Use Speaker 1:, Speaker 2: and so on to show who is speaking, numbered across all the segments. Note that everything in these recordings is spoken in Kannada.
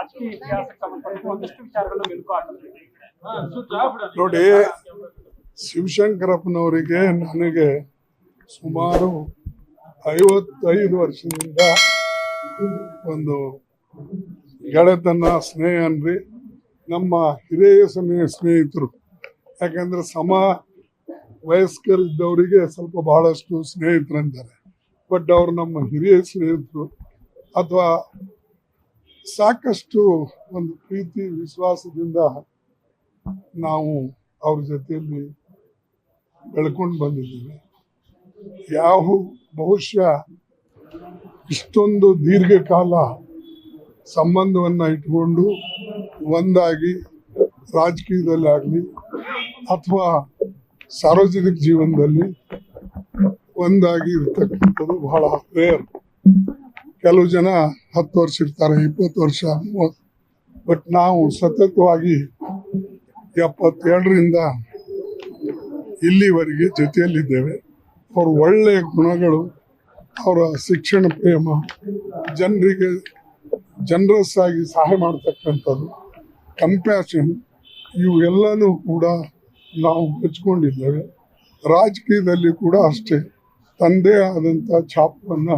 Speaker 1: ರಾಜಕೀಯ ಇತಿಹಾಸಕ್ಕೆ ಸಂಬಂಧಪಟ್ಟ ಒಂದಷ್ಟು ವಿಚಾರಗಳು ಮೆಲುಕು ಹಾಕಿದೆ.
Speaker 2: ನೋಡಿ, ಶಿವಶಂಕರಪ್ಪನವರಿಗೆ ನನಗೆ ಸುಮಾರು 55 ವರ್ಷದಿಂದ ಒಂದು ಗೆಳೆತನ ಸ್ನೇಹ ಅನ್ರಿ. ನಮ್ಮ ಹಿರಿಯ ಸ್ನೇಹಿತರು, ಯಾಕಂದ್ರೆ ಸಮ ವಯಸ್ಕರಿದ್ದವರಿಗೆ ಸ್ವಲ್ಪ ಬಹಳಷ್ಟು ಸ್ನೇಹಿತರಂತಾರೆ. ಬಟ್ ಅವ್ರು ನಮ್ಮ ಹಿರಿಯ ಸ್ನೇಹಿತರು ಅಥವಾ ಸಾಕಷ್ಟು ಒಂದು ಪ್ರೀತಿ ವಿಶ್ವಾಸದಿಂದ ನಾವು ಅವ್ರ ಜೊತೆಯಲ್ಲಿ ಬೆಳ್ಕೊಂಡು ಬಂದಿದ್ದೀವಿ. ಬಹುಶಃ ಇಷ್ಟೊಂದು ದೀರ್ಘಕಾಲ ಸಂಬಂಧವನ್ನು ಇಟ್ಕೊಂಡು ಒಂದಾಗಿ ರಾಜಕೀಯದಲ್ಲಿ ಆಗಲಿ ಅಥವಾ ಸಾರ್ವಜನಿಕ ಜೀವನದಲ್ಲಿ ಒಂದಾಗಿ ಇರ್ತಕ್ಕಂಥದ್ದು ಬಹಳ ರೇರ್. ಕೆಲವು ಜನ 10 ವರ್ಷ ಇರ್ತಾರೆ, 20 ವರ್ಷ, 30. ಬಟ್ ನಾವು ಸತತವಾಗಿ 77ರಿಂದ ಇಲ್ಲಿವರೆಗೆ ಜೊತೆಯಲ್ಲಿದ್ದೇವೆ. ಅವ್ರ ಒಳ್ಳೆಯ ಗುಣಗಳು, ಅವರ ಶಿಕ್ಷಣ ಪ್ರೇಮ, ಜನರಿಗೆ ಜನರಸ್ ಆಗಿ ಸಹಾಯ ಮಾಡ್ತಕ್ಕಂಥದ್ದು, ಕಂಪ್ಯಾಷನ್, ಇವೆಲ್ಲನೂ ಕೂಡ ನಾವು ಮೆಚ್ಕೊಂಡಿದ್ದೇವೆ. ರಾಜಕೀಯದಲ್ಲಿ ಕೂಡ ಅಷ್ಟೇ ತಂದೇ ಆದಂಥ ಛಾಪನ್ನು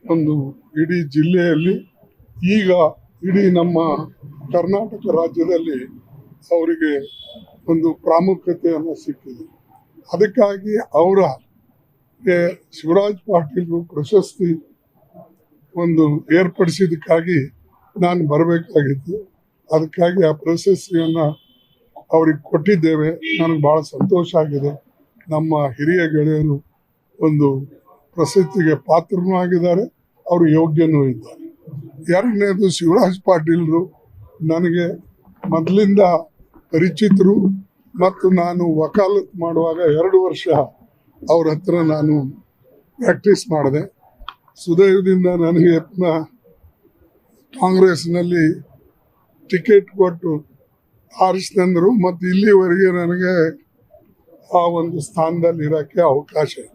Speaker 2: ಒಂದು ಇಡೀ ಜಿಲ್ಲೆಯಲ್ಲಿ, ಈಗ ಇಡೀ ನಮ್ಮ ಕರ್ನಾಟಕ ರಾಜ್ಯದಲ್ಲಿ ಅವರಿಗೆ ಒಂದು ಪ್ರಾಮುಖ್ಯತೆಯನ್ನು ಸಿಕ್ಕಿದೆ. ಅದಕ್ಕಾಗಿ ಅವರಿಗೆ ಶಿವರಾಜ್ ಪಾಟೀಲ್ ಪ್ರಶಸ್ತಿ ಒಂದು ಏರ್ಪಡಿಸಿದ್ದಕ್ಕಾಗಿ ನಾನು ಬರಬೇಕಾಗಿತ್ತು. ಅದಕ್ಕಾಗಿ ಆ ಪ್ರಶಸ್ತಿಯನ್ನು ಅವ್ರಿಗೆ ಕೊಟ್ಟಿದ್ದೇವೆ. ನನಗೆ ಭಾಳ ಸಂತೋಷ ಆಗಿದೆ. ನಮ್ಮ ಹಿರಿಯ ಗೆಳೆಯರು ಒಂದು ಪ್ರಶಸ್ತಿಗೆ ಪಾತ್ರನೂ ಆಗಿದ್ದಾರೆ, ಅವರು ಯೋಗ್ಯನೂ ಇದ್ದಾರೆ. ಎರಡನೇದು, ಶಿವರಾಜ್ ಪಾಟೀಲ್ರು ನನಗೆ ಮೊದಲಿಂದ ಪರಿಚಿತರು ಮತ್ತು ನಾನು ವಕಾಲತ್ ಮಾಡುವಾಗ 2 ವರ್ಷ ಅವ್ರ ಹತ್ರ ನಾನು ಪ್ರಾಕ್ಟೀಸ್ ಮಾಡಿದೆ. ಸುದೈವದಿಂದ ನನಗೆ ಕಾಂಗ್ರೆಸ್ನಲ್ಲಿ ಟಿಕೆಟ್ ಕೊಟ್ಟು ಆರಿಸಿದಂದರು ಮತ್ತು ಇಲ್ಲಿವರೆಗೆ ನನಗೆ ಆ ಒಂದು ಸ್ಥಾನದಲ್ಲಿ ಇರೋಕ್ಕೆ ಅವಕಾಶ ಇದೆ.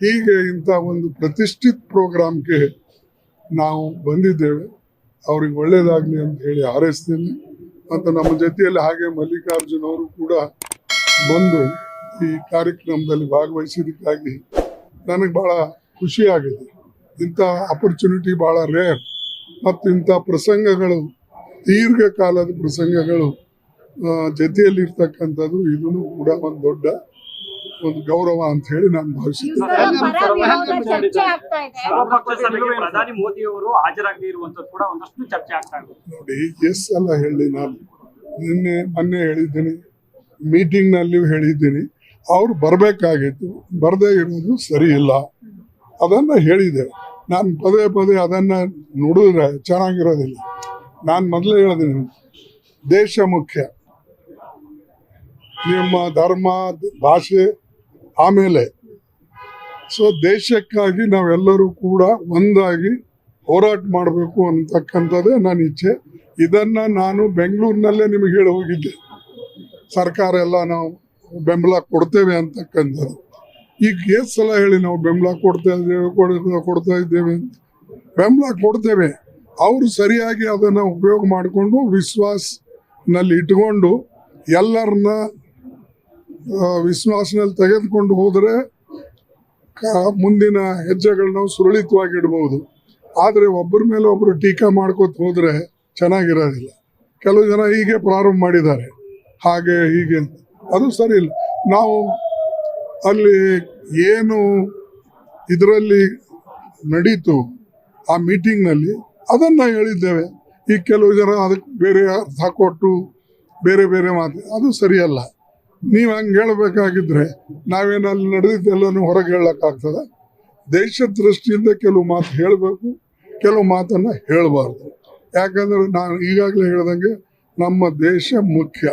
Speaker 2: ಹೀಗೆ ಇಂಥ ಒಂದು ಪ್ರತಿಷ್ಠಿತ ಪ್ರೋಗ್ರಾಮ್ಗೆ ನಾವು ಬಂದಿದ್ದೇವೆ. ಅವ್ರಿಗೆ ಒಳ್ಳೇದಾಗಲಿ ಅಂತ ಹೇಳಿ ಹಾರೈಸ್ತೀನಿ. ಮತ್ತು ನಮ್ಮ ಜೊತೆಯಲ್ಲಿ ಹಾಗೆ ಮಲ್ಲಿಕಾರ್ಜುನ್ ಅವರು ಕೂಡ ಬಂದು ಈ ಕಾರ್ಯಕ್ರಮದಲ್ಲಿ ಭಾಗವಹಿಸಿದ್ದಕ್ಕಾಗಿ ನನಗೆ ಭಾಳ ಖುಷಿಯಾಗಿದೆ. ಇಂಥ ಆಪರ್ಚುನಿಟಿ ಭಾಳ ರೇರ್ ಮತ್ತು ಇಂಥ ಪ್ರಸಂಗಗಳು, ದೀರ್ಘಕಾಲದ ಪ್ರಸಂಗಗಳು ಜೊತೆಯಲ್ಲಿರ್ತಕ್ಕಂಥದ್ದು ಇದನ್ನು ಕೂಡ ಒಂದು ದೊಡ್ಡ ಒಂದು ಗೌರವ ಅಂತ ಹೇಳಿ ನಾನು ಭಾವಿಸಿದ್ದೇನೆ.
Speaker 1: ಪ್ರಧಾನಿ ಮೋದಿ ಅವರು ಹಾಜರಾಗದೇ ಇರುವಂತದ್ದು ಕೂಡ ಒಂದಷ್ಟು ಚರ್ಚೆ ಆಗ್ತಾ ಇದೆ.
Speaker 2: ನೋಡಿ, ಎಲ್ಲ ಹೇಳಿ, ನಾನು ಮೊನ್ನೆ ಹೇಳಿದ್ದೀನಿ, ಮೀಟಿಂಗ್ನಲ್ಲಿಯೂ ಹೇಳಿದ್ದೀನಿ, ಅವ್ರು ಬರಬೇಕಾಗಿತ್ತು, ಬರದೇ ಇರೋದು ಸರಿ ಇಲ್ಲ, ಅದನ್ನು ಹೇಳಿದೆ. ನಾನು ಪದೇ ಪದೇ ಅದನ್ನು ನೋಡಿದ್ರೆ ಚೆನ್ನಾಗಿರೋದಿಲ್ಲ. ನಾನು ಮೊದಲೇ ಹೇಳಿದ್ದೀನಿ, ದೇಶ ಮುಖ್ಯ, ನಿಮ್ಮ ಧರ್ಮ ಭಾಷೆ ಆಮೇಲೆ. ಸೊ ದೇಶಕ್ಕಾಗಿ ನಾವೆಲ್ಲರೂ ಕೂಡ ಒಂದಾಗಿ ಹೋರಾಟ ಮಾಡಬೇಕು ಅಂತಕ್ಕಂಥದ್ದೇ ನನ್ನ ಇಚ್ಛೆ. ಇದನ್ನು ನಾನು ಬೆಂಗಳೂರಿನಲ್ಲೇ ನಿಮಗೆ ಹೇಳಿ ಹೋಗಿದ್ದೆ. ಸರ್ಕಾರ ಎಲ್ಲ ನಾವು ಬೆಂಬಲ ಕೊಡ್ತೇವೆ ಅಂತಕ್ಕಂಥದ್ದು. ಈಗ ಎಷ್ಟು ಸಲ ಹೇಳಿ ನಾವು ಬೆಂಬಲ ಕೊಡ್ತಾ ಇದ್ದೇವೆ ಅಂತ. ಬೆಂಬಲ ಕೊಡ್ತೇವೆ, ಅವರು ಸರಿಯಾಗಿ ಅದನ್ನು ಉಪಯೋಗ ಮಾಡಿಕೊಂಡು ವಿಶ್ವಾಸನಲ್ಲಿ ಇಟ್ಕೊಂಡು ಎಲ್ಲರನ್ನ ವಿಶ್ವಾಸನಲ್ಲಿ ತೆಗೆದುಕೊಂಡು ಹೋದರೆ ಮುಂದಿನ ಹೆಜ್ಜೆಗಳನ್ನ ನಾವು ಸುರಳಿತವಾಗಿ ಇಡ್ಬೋದು. ಆದರೆ ಒಬ್ಬರ ಮೇಲೆ ಒಬ್ಬರು ಟೀಕಾ ಮಾಡ್ಕೋತ ಹೋದರೆ ಚೆನ್ನಾಗಿರೋದಿಲ್ಲ. ಕೆಲವು ಜನ ಹೀಗೆ ಪ್ರಾರಂಭ ಮಾಡಿದ್ದಾರೆ, ಹಾಗೆ ಹೀಗೆ, ಅದು ಸರಿ ಇಲ್ಲ. ನಾವು ಅಲ್ಲಿ ಏನು ಇದರಲ್ಲಿ ನಡೀತು ಆ ಮೀಟಿಂಗ್ನಲ್ಲಿ ಅದನ್ನು ಹೇಳಿದ್ದೇವೆ. ಈಗ ಕೆಲವು ಜನ ಅದಕ್ಕೆ ಬೇರೆ ಅರ್ಥ ಕೊಟ್ಟು ಬೇರೆ ಬೇರೆ ಮಾತು, ಅದು ಸರಿಯಲ್ಲ. ನೀವು ಹಂಗೆ ಹೇಳಬೇಕಾಗಿದ್ರೆ ನಾವೇನಲ್ಲಿ ನಡೆದಿದ್ದೆಲ್ಲನೂ ಹೊರಗೆ ಹೇಳಕ್ಕಾಗ್ತದೆ. ದೇಶದ ದೃಷ್ಟಿಯಿಂದ ಕೆಲವು ಮಾತು ಹೇಳಬೇಕು, ಕೆಲವು ಮಾತನ್ನು ಹೇಳಬಾರ್ದು. ಯಾಕಂದರೆ ನಾನು ಈಗಾಗಲೇ ಹೇಳ್ದಂಗೆ ನಮ್ಮ ದೇಶ ಮುಖ್ಯ.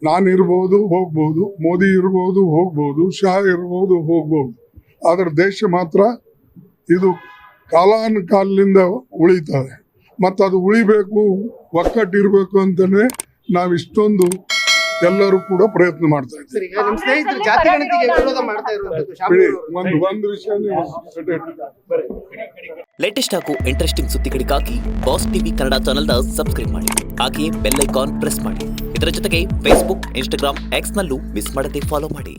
Speaker 2: ನಾನಿರ್ಬೋದು, ಹೋಗ್ಬೋದು, ಮೋದಿ ಇರ್ಬೋದು, ಹೋಗ್ಬೋದು, ಶಾ ಇರ್ಬೋದು, ಹೋಗ್ಬೋದು. ಆದರೆ ದೇಶ ಮಾತ್ರ ಇದು ಕಾಲಾನುಕಾಲದಿಂದ ಉಳಿತದೆ ಮತ್ತು ಅದು ಉಳಿಬೇಕು, ಒಕ್ಕಟ್ಟಿರಬೇಕು ಅಂತಲೇ ನಾವಿಷ್ಟೊಂದು ಎಲ್ಲರೂ ಕೂಡ ಪ್ರಯತ್ನ ಮಾಡ್ತಾ ಇದ್ದೀವಿ. ಒಂದು ವಿಷಯ
Speaker 3: ಲೇಟೆಸ್ಟ್ ಹಾಗೂ ಇಂಟ್ರೆಸ್ಟಿಂಗ್ ಸುದ್ದಿಗಳಿಗಾಗಿ ಬಾಸ್ ಟಿವಿ ಕನ್ನಡ ಚಾನೆಲ್ನ ಸಬ್ಸ್ಕ್ರೈಬ್ ಮಾಡಿ. ಹಾಗೆಯೇ ಬೆಲ್ ಐಕಾನ್ ಪ್ರೆಸ್ ಮಾಡಿ. ಇದರ ಜೊತೆಗೆ ಫೇಸ್ಬುಕ್, ಇನ್ಸ್ಟಾಗ್ರಾಮ್, ಎಕ್ಸ್ನಲ್ಲೂ ಮಿಸ್ ಮಾಡದೆ ಫಾಲೋ ಮಾಡಿ.